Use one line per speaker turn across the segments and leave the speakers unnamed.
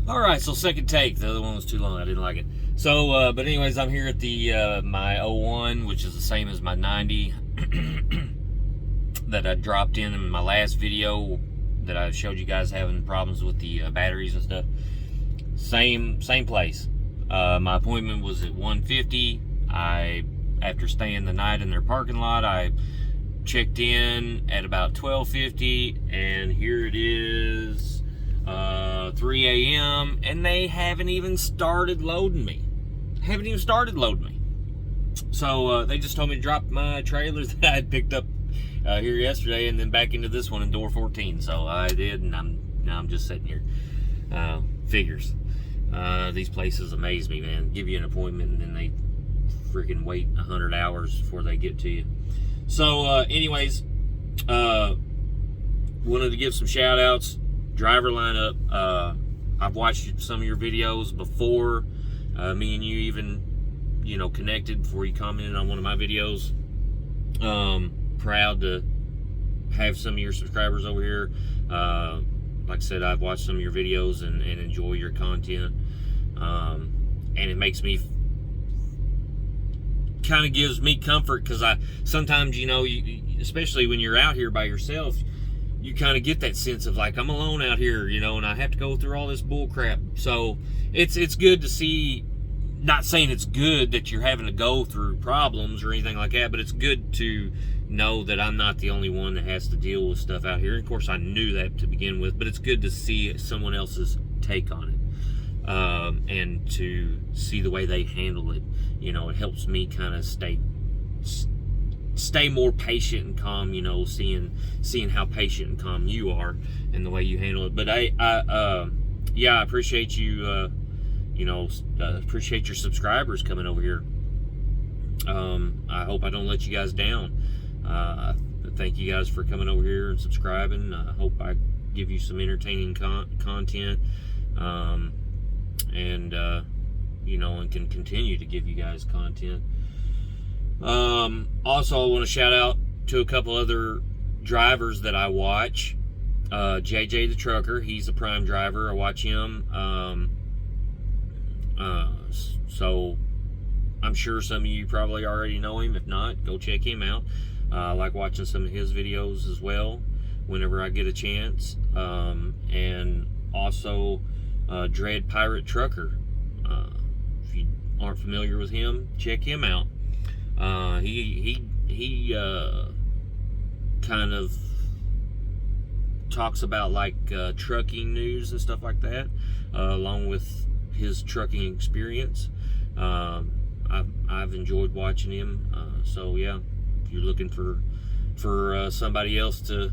All right, so second take. The other one was too long. I didn't like it. So, but anyways, I'm here at the my '01, which is the same as my '90 that I dropped in my last video that I showed you guys having problems with the batteries and stuff. Same place. My appointment was at 1:50. After staying the night in their parking lot, I checked in at about 12:50, and here it is. 3 a.m. and they haven't even started loading me. So they just told me to drop my trailer that I had picked up here yesterday, and then back into this one in door 14. So I did, and now I'm just sitting here. Figures. These places amaze me, man. Give you an appointment, and then they freaking wait 100 hours before they get to you. So, anyways, wanted to give some shout outs. Driver lineup. I've watched some of your videos before. Me and you even, connected before you commented on one of my videos. Proud to have some of your subscribers over here. Like I said, I've watched some of your videos and enjoy your content. And it makes me, kind of gives me comfort, because sometimes, especially when you're out here by yourself, you kind of get that sense of like, I'm alone out here, and I have to go through all this bull crap. So it's good to see. Not saying it's good that you're having to go through problems or anything like that, but it's good to know that I'm not the only one that has to deal with stuff out here. And of course, I knew that to begin with, but it's good to see someone else's take on it, and to see the way they handle it. It helps me kind of stay more patient and calm, seeing how patient and calm you are and the way you handle it. But I appreciate you, appreciate your subscribers coming over here. I hope I don't let you guys down. Thank you guys for coming over here and subscribing. I hope I give you some entertaining content, and can continue to give you guys content. Also, I want to shout out to a couple other drivers that I watch. JJ the Trucker, he's a Prime driver. I watch him. So I'm sure some of you probably already know him. If not, go check him out. I like watching some of his videos as well whenever I get a chance. And also Dread Pirate Trucker. If you aren't familiar with him, check him out. He kind of talks about like trucking news and stuff like that, along with his trucking experience. I've enjoyed watching him. So yeah, if you're looking for somebody else to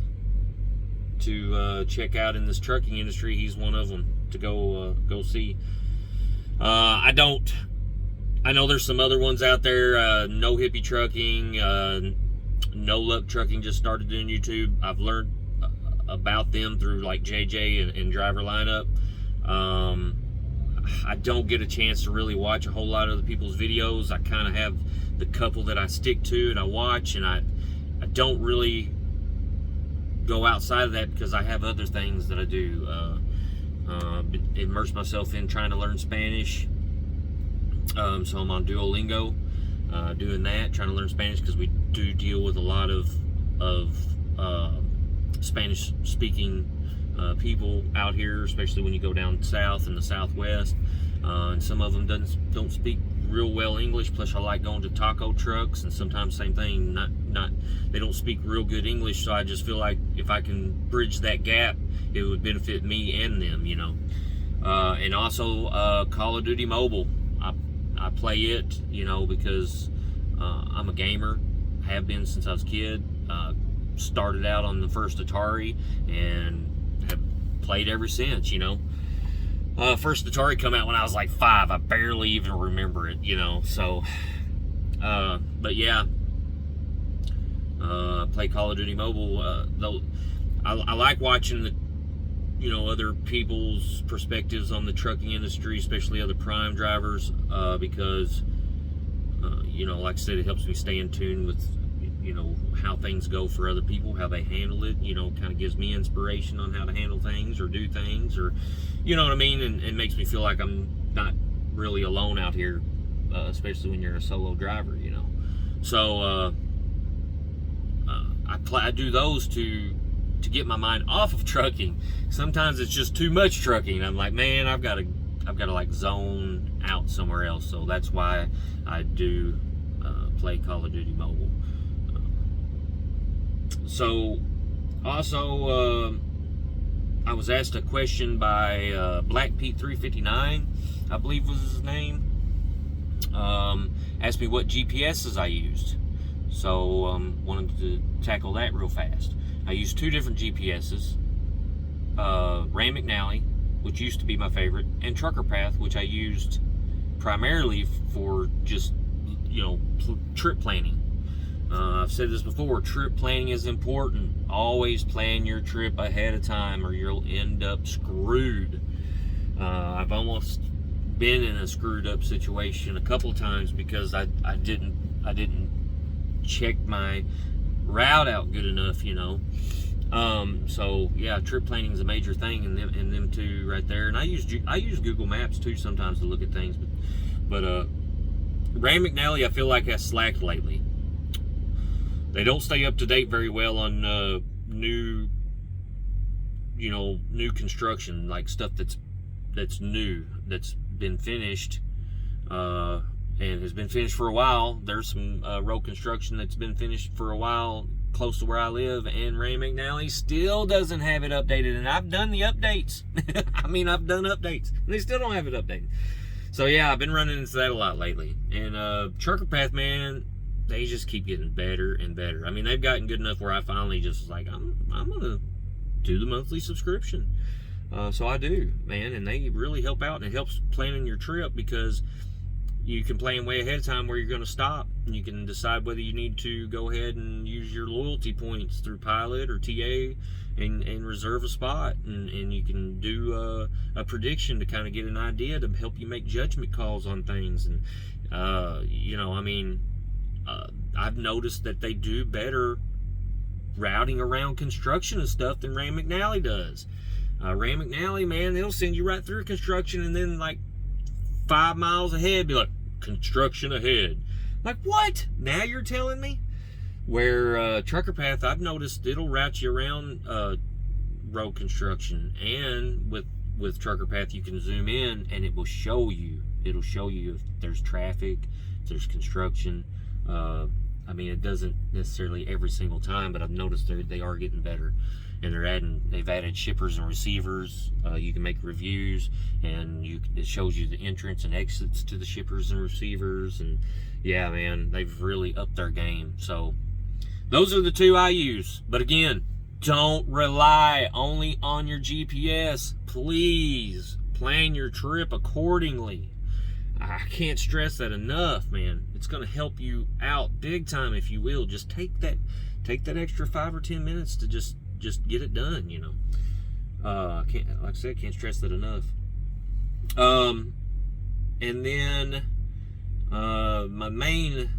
check out in this trucking industry, he's one of them to go see. I know there's some other ones out there. No Hippie Trucking, No Luck Trucking just started doing YouTube. I've learned about them through like JJ and Driver Lineup. I don't get a chance to really watch a whole lot of other people's videos. I kind of have the couple that I stick to and I watch, and I don't really go outside of that because I have other things that I do. Immerse myself in trying to learn Spanish. So I'm on Duolingo, doing that, trying to learn Spanish, because we do deal with a lot of Spanish speaking people out here, especially when you go down south in the southwest, and some of them don't speak real well English. Plus I like going to taco trucks, and sometimes same thing, they don't speak real good English. So I just feel like if I can bridge that gap, it would benefit me and them, and also Call of Duty Mobile. I play it, because I'm a gamer, have been since I was a kid. Started out on the first Atari and have played ever since. First Atari come out when I was like 5. I barely even remember it, so but yeah, play Call of Duty Mobile. Though I like watching the other people's perspectives on the trucking industry, especially other Prime drivers, because like I said, it helps me stay in tune with you know, how things go for other people, how they handle it, you know, kind of gives me inspiration on how to handle things or do things, or, you know what I mean, and makes me feel like I'm not really alone out here, especially when you're a solo driver, you know. So I do those to get my mind off of trucking. Sometimes it's just too much trucking. I'm like, man, I've got to like zone out somewhere else. So that's why I do play Call of Duty Mobile. So also I was asked a question by Black Pete 359, I believe was his name. Asked me what GPSs I used. So wanted to tackle that real fast. I used two different GPSs, Rand McNally, which used to be my favorite, and Trucker Path, which I used primarily for just, you know, trip planning. I've said this before, trip planning is important. Always plan your trip ahead of time or you'll end up screwed. I've almost been in a screwed up situation a couple times because I didn't check my route out good enough, you know. So yeah, trip planning is a major thing in them two right there. And I use Google Maps too sometimes to look at things, but Rand McNally I feel like has slacked lately. They don't stay up to date very well on new construction, like stuff that's new, that's been finished and has been finished for a while. There's some road construction that's been finished for a while close to where I live, and Rand McNally still doesn't have it updated, and I've done the updates. I mean, I've done updates, and they still don't have it updated. So yeah, I've been running into that a lot lately. And Trucker Path, man, they just keep getting better and better. I mean, they've gotten good enough where I finally just was like, I'm gonna do the monthly subscription. So I do, man, and they really help out, and it helps planning your trip because you can plan way ahead of time where you're going to stop, and you can decide whether you need to go ahead and use your loyalty points through Pilot or TA and reserve a spot, and you can do a prediction to kind of get an idea to help you make judgment calls on things. And you know, I mean, I've noticed that they do better routing around construction and stuff than Rand McNally does. Rand McNally, man, they'll send you right through construction, and then like 5 miles ahead be like, construction ahead. Like, what? Now you're telling me? Where Trucker Path, I've noticed it'll route you around road construction, and with Trucker Path you can zoom in and it will show you. It'll show you if there's traffic, if there's construction. I mean, it doesn't necessarily every single time, but I've noticed they are getting better, and they've added shippers and receivers. You can make reviews, and it shows you the entrance and exits to the shippers and receivers. And yeah, man, they've really upped their game. So those are the two I use. But again, don't rely only on your GPS. Please plan your trip accordingly. I can't stress that enough, man. It's going to help you out big time if you will. Just take that extra 5 or 10 minutes to just get it done, you know. Like I said, can't stress that enough. And then my main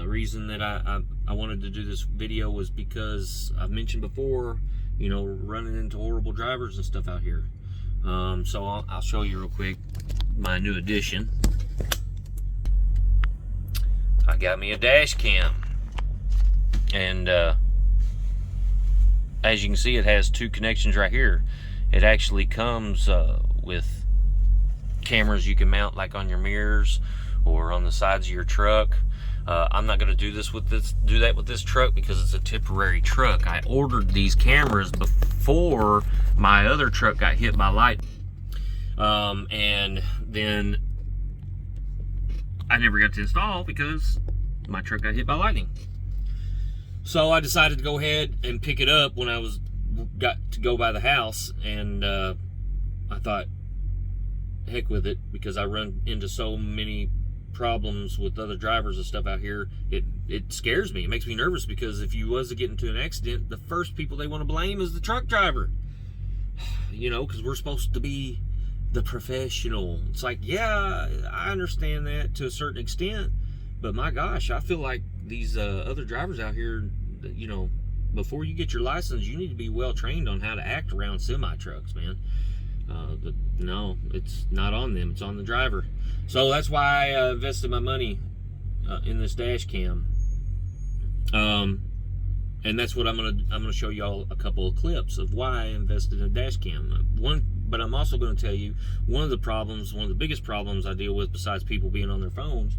reason that I wanted to do this video was because I've mentioned before, you know, running into horrible drivers and stuff out here. So I'll show you real quick my new addition. I got me a dash cam, and as you can see, it has two connections right here. It actually comes with cameras you can mount like on your mirrors or on the sides of your truck. I'm not going to do that with this truck because it's a temporary truck. I ordered these cameras before my other truck got hit by lightning, and then I never got to install because my truck got hit by lightning. So I decided to go ahead and pick it up when I got to go by the house, and I thought, heck with it, because I run into so many problems with other drivers and stuff out here. It scares me. It makes me nervous, because if you was to get into an accident, the first people they want to blame is the truck driver. You know, because we're supposed to be the professional. It's like, yeah, I understand that to a certain extent, But my gosh, I feel like these other drivers out here, you know, before you get your license, you need to be well trained on how to act around semi trucks, man. No, it's not on them, it's on the driver. So that's why I invested my money in this dash cam. And that's what I'm gonna show y'all a couple of clips of why I invested in a dash cam. But I'm also going to tell you one of the biggest problems I deal with, besides people being on their phones,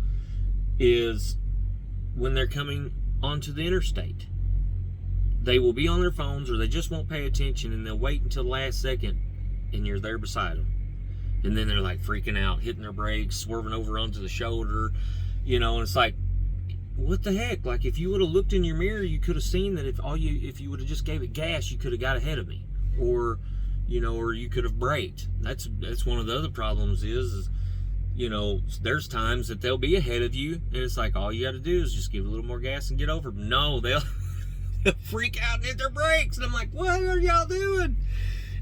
is when they're coming onto the interstate. They will be on their phones, or they just won't pay attention, and they'll wait until the last second, and you're there beside them, and then they're like freaking out, hitting their brakes, swerving over onto the shoulder, you know, and it's like, what the heck? Like, if you would have looked in your mirror, you could have seen that if you would have just gave it gas, you could have got ahead of me, or you could have braked. That's one of the other problems is, you know, there's times that they'll be ahead of you, and it's like, all you got to do is just give a little more gas and get over. No, they'll freak out and hit their brakes, and I'm like, what are y'all doing?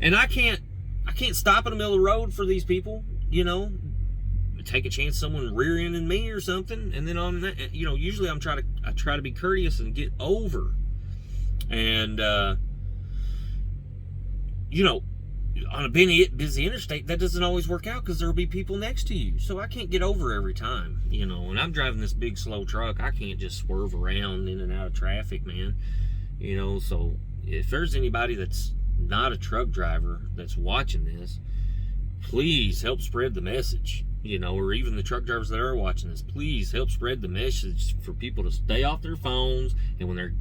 And I can't stop in the middle of the road for these people, you know, take a chance someone rear-ending me or something, and then on that, you know, usually I try to be courteous and get over, and you know, on a busy interstate, that doesn't always work out because there'll be people next to you. So I can't get over every time, you know. When I'm driving this big, slow truck, I can't just swerve around in and out of traffic, man. You know, so if there's anybody that's not a truck driver that's watching this, please help spread the message, you know, or even the truck drivers that are watching this, please help spread the message for people to stay off their phones. And when they're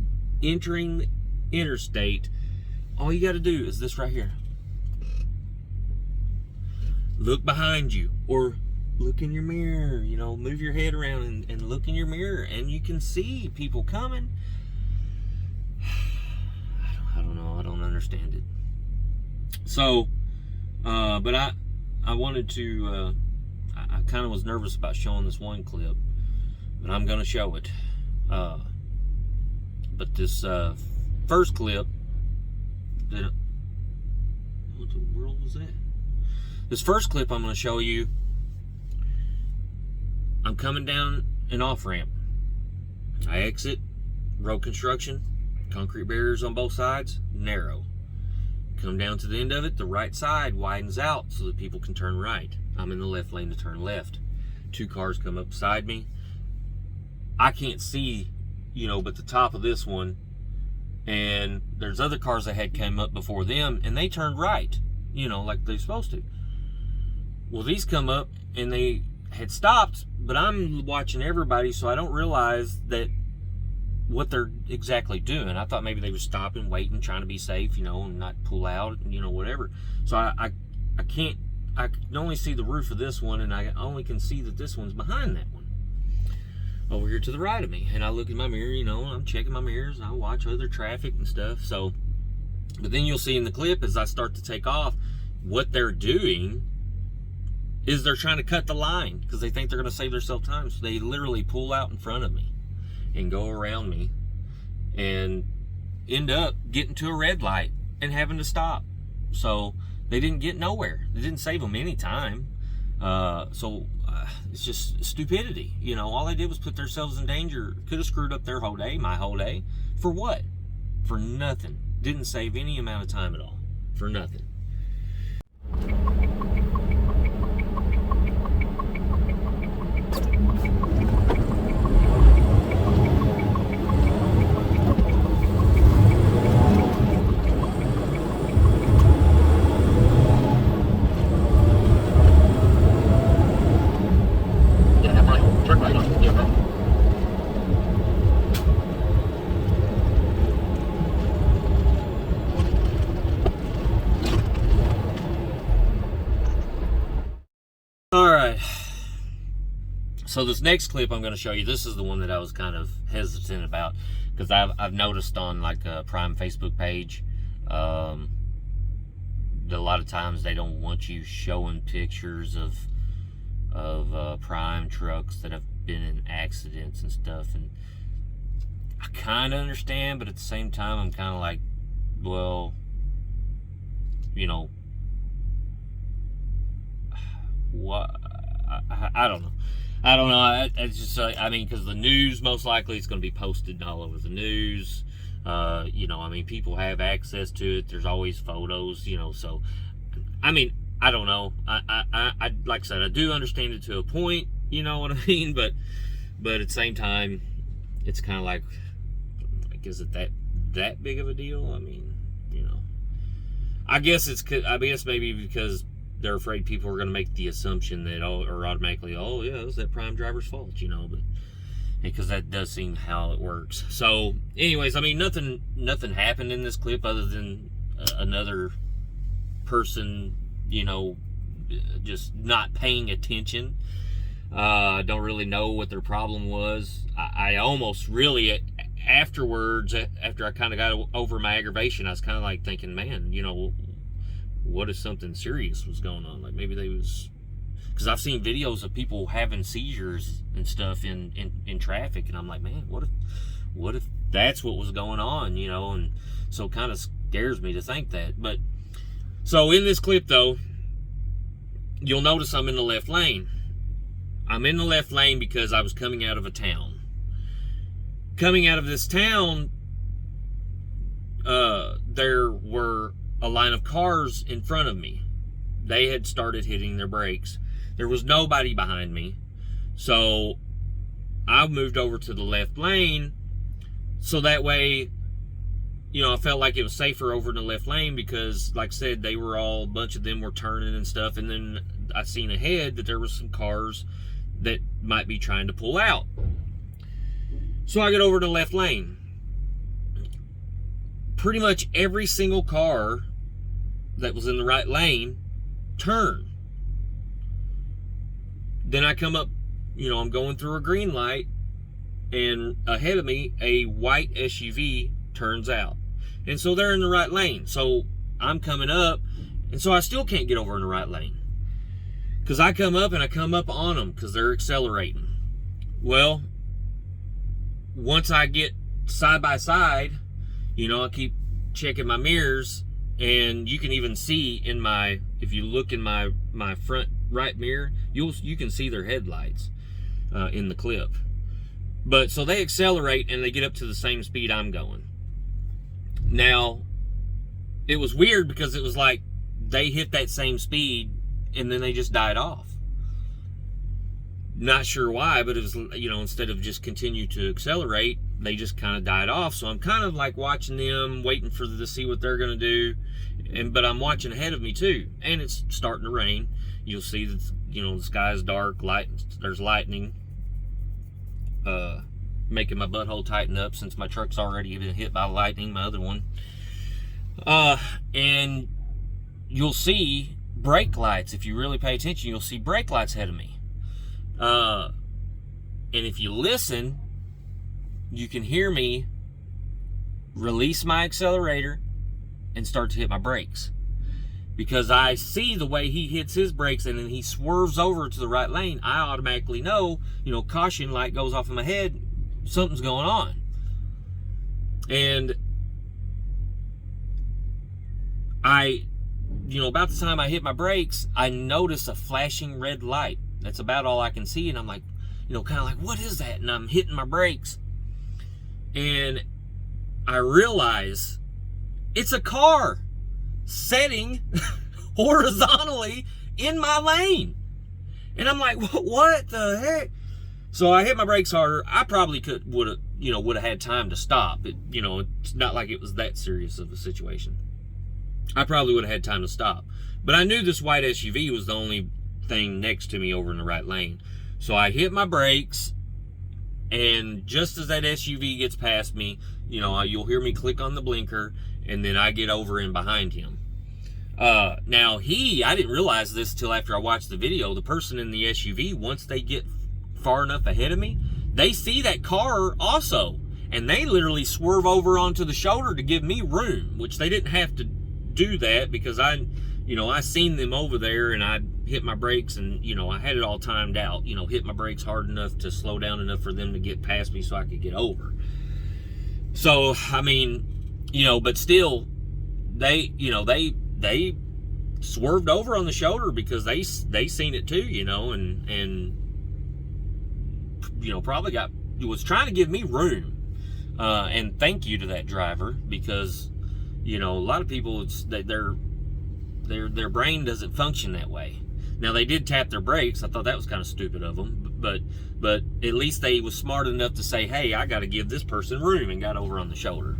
entering the interstate, all you got to do is this right here. Look behind you, or look in your mirror, you know, move your head around and look in your mirror, and you can see people coming. I don't know, I don't understand it. So, but I wanted to, I kind of was nervous about showing this one clip, but I'm going to show it. But this first clip, what the world was that? This first clip I'm going to show you, I'm coming down an off-ramp. I exit, road construction, concrete barriers on both sides, narrow. Come down to the end of it, the right side widens out so that people can turn right. I'm in the left lane to turn left. Two cars come up beside me. I can't see, you know, but the top of this one, and there's other cars that had come up before them, and they turned right, you know, like they're supposed to. Well, these come up and they had stopped, but I'm watching everybody, so I don't realize that what they're exactly doing. I thought maybe they were stopping, waiting, trying to be safe, you know, and not pull out, you know, whatever. So I can only see the roof of this one, and I only can see that this one's behind that one, over here to the right of me. And I look in my mirror, you know, I'm checking my mirrors, and I watch other traffic and stuff. So, but then you'll see in the clip as I start to take off, what they're doing is they're trying to cut the line because they think they're going to save themselves time. So they literally pull out in front of me and go around me and end up getting to a red light and having to stop. So they didn't get nowhere. It didn't save them any time. It's just stupidity. You know, all they did was put themselves in danger. Could have screwed up their whole day, my whole day. For what? For nothing. Didn't save any amount of time at all. For nothing. Alright, so this next clip I'm going to show you, this is the one that I was kind of hesitant about, because I've noticed on like a Prime Facebook page, that a lot of times they don't want you showing pictures of Prime trucks that have been in accidents and stuff, and I kind of understand, but at the same time I'm kind of like, well, you know, what, I don't know. I don't know. It's just, I mean, because the news, most likely it's going to be posted all over the news. You know, I mean, people have access to it. There's always photos, you know. So, I mean, I don't know. I like I said, I do understand it to a point. You know what I mean? But at the same time, it's kind of like, is it that big of a deal? I mean, you know, I guess maybe because they're afraid people are going to make the assumption that, or automatically, yeah, it was that prime driver's fault, you know, but because that does seem how it works. So anyways, I mean, nothing happened in this clip other than another person, you know, just not paying attention. I don't really know what their problem was. I almost really, afterwards, after I kind of got over my aggravation, I was kind of like thinking, man, you know, what if something serious was going on? Like maybe they was, because I've seen videos of people having seizures and stuff in traffic, and I'm like, man, what if that's what was going on, you know? And so it kind of scares me to think that. But so in this clip though, you'll notice I'm in the left lane. I'm in the left lane because I was coming out of a town. Coming out of this town, there were a line of cars in front of me. They had started hitting their brakes. There was nobody behind me. So I moved over to the left lane. So that way, you know, I felt like it was safer over in the left lane because, like I said, a bunch of them were turning and stuff. And then I seen ahead that there was some cars that might be trying to pull out. So I get over to the left lane. Pretty much every single car that was in the right lane turned. Then I come up, you know, I'm going through a green light, and ahead of me, a white SUV turns out. And so they're in the right lane. So I'm coming up, and so I still can't get over in the right lane. Because I come up on them because they're accelerating. Well, once I get side by side, you know, I keep checking my mirrors, and you can even see if you look in my front right mirror, you can see their headlights in the clip. But so they accelerate and they get up to the same speed I'm going. Now, it was weird because it was like they hit that same speed and then they just died off. Not sure why, but it was, you know, instead of just continue to accelerate, they just kind of died off. So I'm kind of like watching them, waiting to see what they're going to do. But I'm watching ahead of me too. And it's starting to rain. You'll see that, you know, the sky is dark, there's lightning. Making my butthole tighten up since my truck's already been hit by lightning, my other one. And you'll see brake lights. If you really pay attention, you'll see brake lights ahead of me. And if you listen, you can hear me release my accelerator and start to hit my brakes. Because I see the way he hits his brakes and then he swerves over to the right lane, I automatically know, you know, caution light goes off in my head, something's going on. And you know, about the time I hit my brakes, I notice a flashing red light. That's about all I can see. And I'm like, you know, kind of like, what is that? And I'm hitting my brakes. And I realize it's a car setting horizontally in my lane. And I'm like, what the heck? So I hit my brakes harder. I probably would have had time to stop. You know, it's not like it was that serious of a situation. I probably would have had time to stop. But I knew this white SUV was the only thing next to me over in the right lane. So I hit my brakes, and just as that SUV gets past me, you know, you'll hear me click on the blinker, and then I get over in behind him. Now I didn't realize this till after I watched the video. The person in the SUV, once they get far enough ahead of me, they see that car also, and they literally swerve over onto the shoulder to give me room, which they didn't have to do that because I seen them over there, and I hit my brakes, and, you know, I had it all timed out, you know, hit my brakes hard enough to slow down enough for them to get past me so I could get over. So, I mean, you know, but still, they swerved over on the shoulder because they seen it too, you know, and probably was trying to give me room. And thank you to that driver, because, a lot of people, their brain doesn't function that way. Now, they did tap their brakes. I thought that was kind of stupid of them, but at least they was smart enough to say, hey, I got to give this person room, and got over on the shoulder.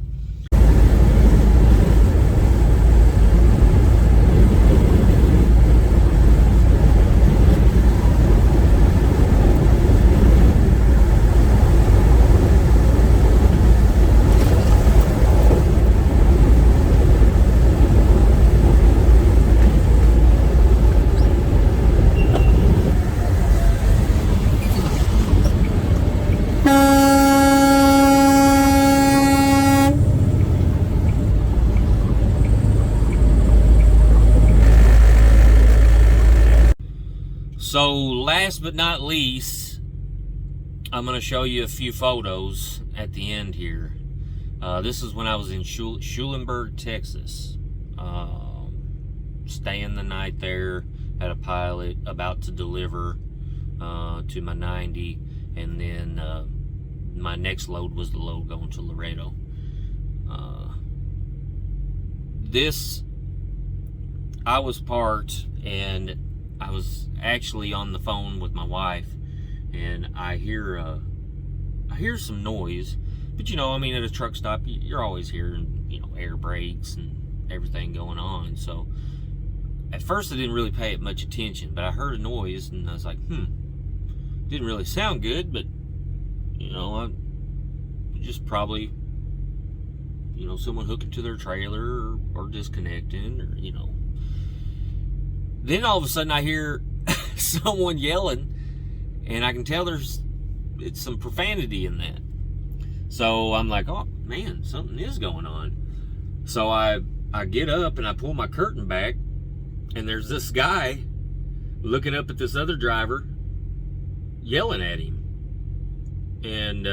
So last but not least, I'm going to show you a few photos at the end here. This is when I was in Schulenburg, Texas. Staying the night there at a Pilot, about to deliver to my 90. And then my next load was the load going to Laredo. I was parked, and I was actually on the phone with my wife, and I hear some noise. But at a truck stop, you're always hearing, air brakes and everything going on. So at first I didn't really pay it much attention, but I heard a noise, and I was like, didn't really sound good, but I just probably someone hooking to their trailer or disconnecting, or Then all of a sudden I hear someone yelling, and I can tell it's some profanity in that. So I'm like, oh man, something is going on. So I get up and I pull my curtain back, and there's this guy looking up at this other driver, yelling at him, and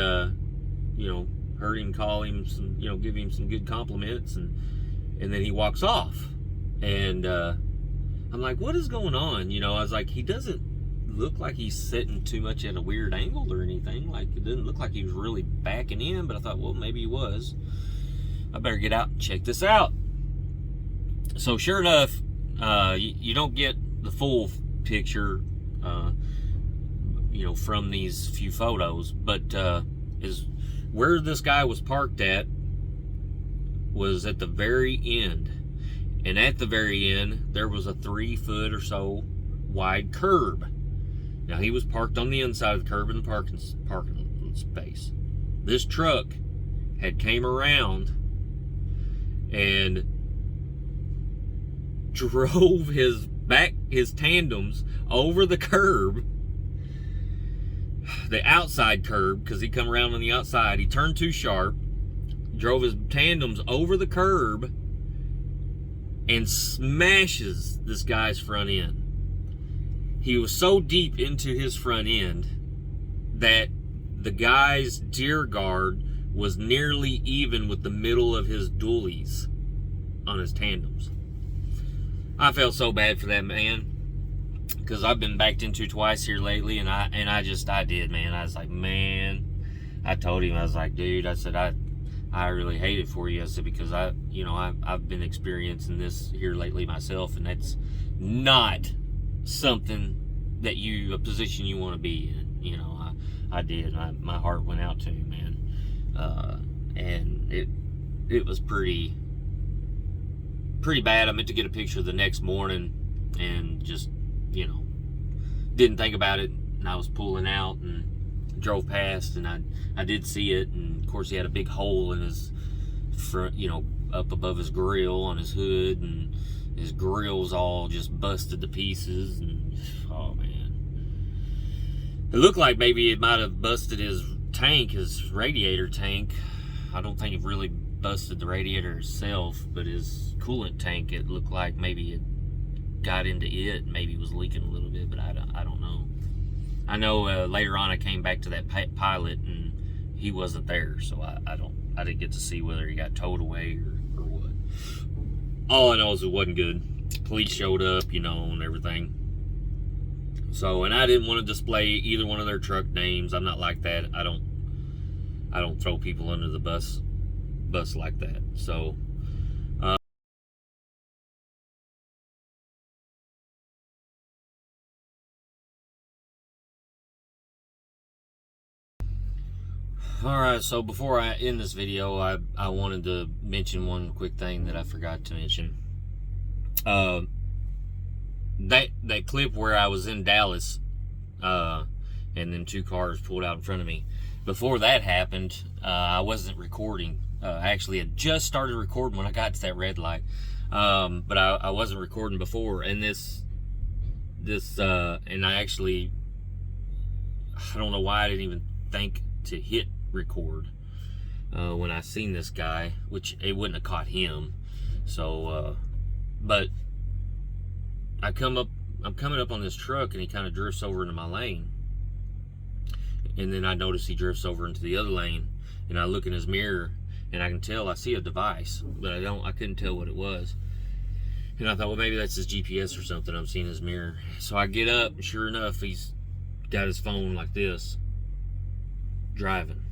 heard him call him some, give him some good compliments, and then he walks off. And I'm like, what is going on? I was like, he doesn't look like he's sitting too much at a weird angle or anything. Like, it didn't look like he was really backing in, but I thought, well, maybe he was. I better get out and check this out. So sure enough, you don't get the full picture, from these few photos, but is where this guy was parked at was at the very end. And at the very end, there was a 3-foot or so wide curb. Now, he was parked on the inside of the curb in the parking space. This truck had came around and drove his tandems over the curb, the outside curb, because he come around on the outside. He turned too sharp, drove his tandems over the curb, and smashes this guy's front end. He was so deep into his front end that the guy's deer guard was nearly even with the middle of his dualies on his tandems. I felt so bad for that man, because I've been backed into twice here lately, and I did, man. I was like, man, I told him, I was like, dude, I said, I really hate it for you. I said, because I've been experiencing this here lately myself, and that's not something that a position you want to be in. I did. My heart went out to him, man. And it was pretty bad. I meant to get a picture the next morning, and just, didn't think about it. And I was pulling out and drove past, and I did see it. And of course, he had a big hole in his front, up above his grill on his hood, and his grill's all just busted to pieces. And oh man, it looked like maybe it might have busted his radiator tank. I don't think it really busted the radiator itself, but his coolant tank, it looked like maybe it got into it, maybe was leaking a little bit, but I don't know. I know later on I came back to that Pilot, and he wasn't there, so I didn't get to see whether he got towed away or what. All I know is it wasn't good. Police showed up, and everything. So, and I didn't want to display either one of their truck names. I'm not like that. I don't throw people under the bus like that. So, alright, so before I end this video, I wanted to mention one quick thing that I forgot to mention. That clip where I was in Dallas, and then 2 cars pulled out in front of me. Before that happened, I wasn't recording. Actually, I just started recording when I got to that red light. But I wasn't recording before, and and I don't know why I didn't even think to hit record when I seen this guy, which it wouldn't have caught him. So, but I'm coming up on this truck, and he kind of drifts over into my lane, and then I notice he drifts over into the other lane, and I look in his mirror, and I can tell, I see a device, but I couldn't tell what it was. And I thought, well, maybe that's his GPS or something. I'm seeing his mirror. So I get up, and sure enough, he's got his phone like this, driving.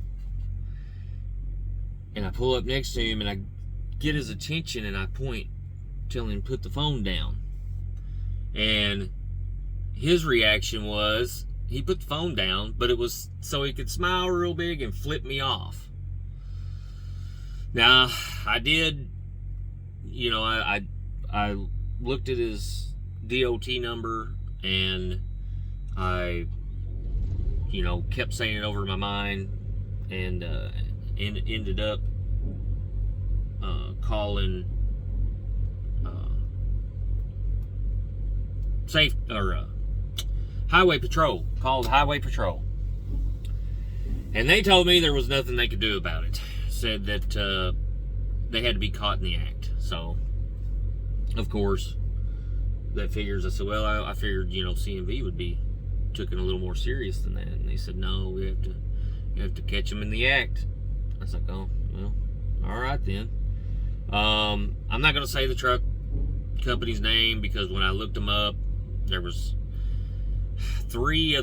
And I pull up next to him, and I get his attention, and I point, tell him put the phone down. And his reaction was, he put the phone down, but it was so he could smile real big and flip me off. Now, I did, you know, I looked at his DOT number, and I, you know, kept saying it over in my mind, and ended up calling Highway Patrol. Called Highway Patrol, and they told me there was nothing they could do about it. Said that they had to be caught in the act. So, of course, that figures. I said, well, I figured, you know, CMV would be taken a little more serious than that. And they said, no, you have to catch them in the act. I was like, oh, well, all right then. I'm not going to say the truck company's name, because when I looked them up, there was 3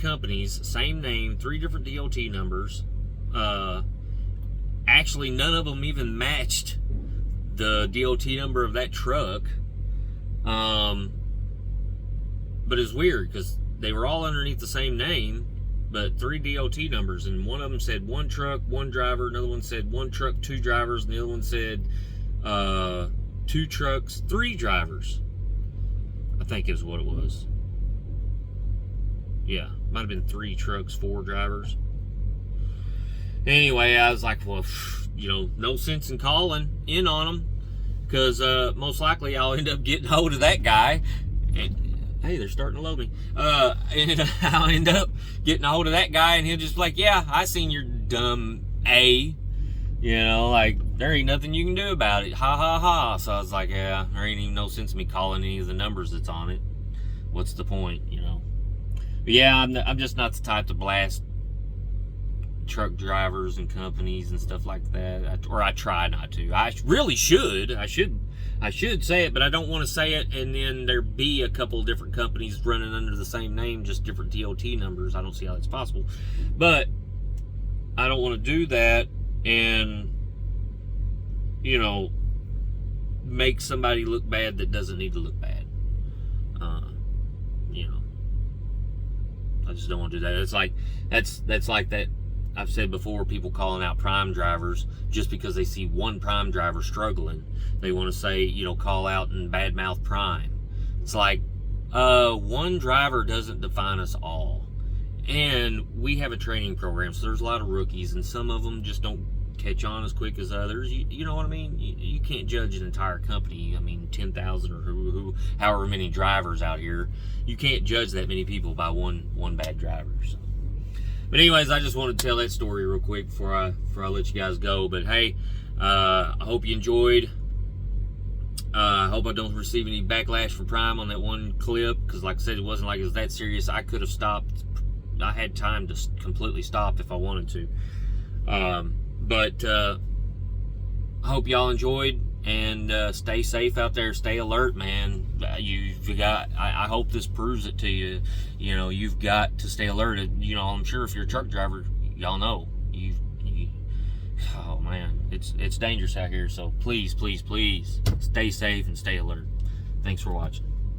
companies, same name, 3 different DOT numbers. Actually, none of them even matched the DOT number of that truck. But it's weird because they were all underneath the same name, but 3 DOT numbers, and one of them said 1 truck, 1 driver, another one said 1 truck, 2 drivers, and the other one said 2 trucks, 3 drivers. I think is what it was. Yeah, might have been 3 trucks, 4 drivers. Anyway, I was like, well, you know, no sense in calling in on them, because most likely I'll end up getting hold of that guy. And, hey, they're starting to load me. And I'll end up getting a hold of that guy, and he'll just be like, yeah, I seen your dumb A. You know, like, there ain't nothing you can do about it. Ha, ha, ha. So I was like, yeah, there ain't even no sense in me calling any of the numbers that's on it. What's the point, you know? But yeah, I'm just not the type to blast truck drivers and companies and stuff like that. Or I try not to. I really should. I should say it, but I don't want to say it and then there be a couple different companies running under the same name, just different DOT numbers. I don't see how that's possible. But I don't want to do that and, you know, make somebody look bad that doesn't need to look bad. You know, I just don't want to do that. It's like, that's like that. I've said before, people calling out prime drivers just because they see one prime driver struggling. They want to say, you know, call out and badmouth prime. It's like, one driver doesn't define us all. And we have a training program, so there's a lot of rookies, and some of them just don't catch on as quick as others. You know what I mean? You can't judge an entire company. I mean, 10,000 or however many drivers out here. You can't judge that many people by one bad driver. So. But anyways, I just wanted to tell that story real quick before I let you guys go. But hey, I hope you enjoyed. I hope I don't receive any backlash from Prime on that one clip, because like I said, it wasn't like it was that serious. I could have stopped. I had time to completely stop if I wanted to. But I hope y'all enjoyed, and stay safe out there. Stay alert, man. I hope this proves it to you. You know, you've got to stay alert. You know, I'm sure if you're a truck driver, y'all know oh man, it's dangerous out here. So please, please, please stay safe and stay alert. Thanks for watching.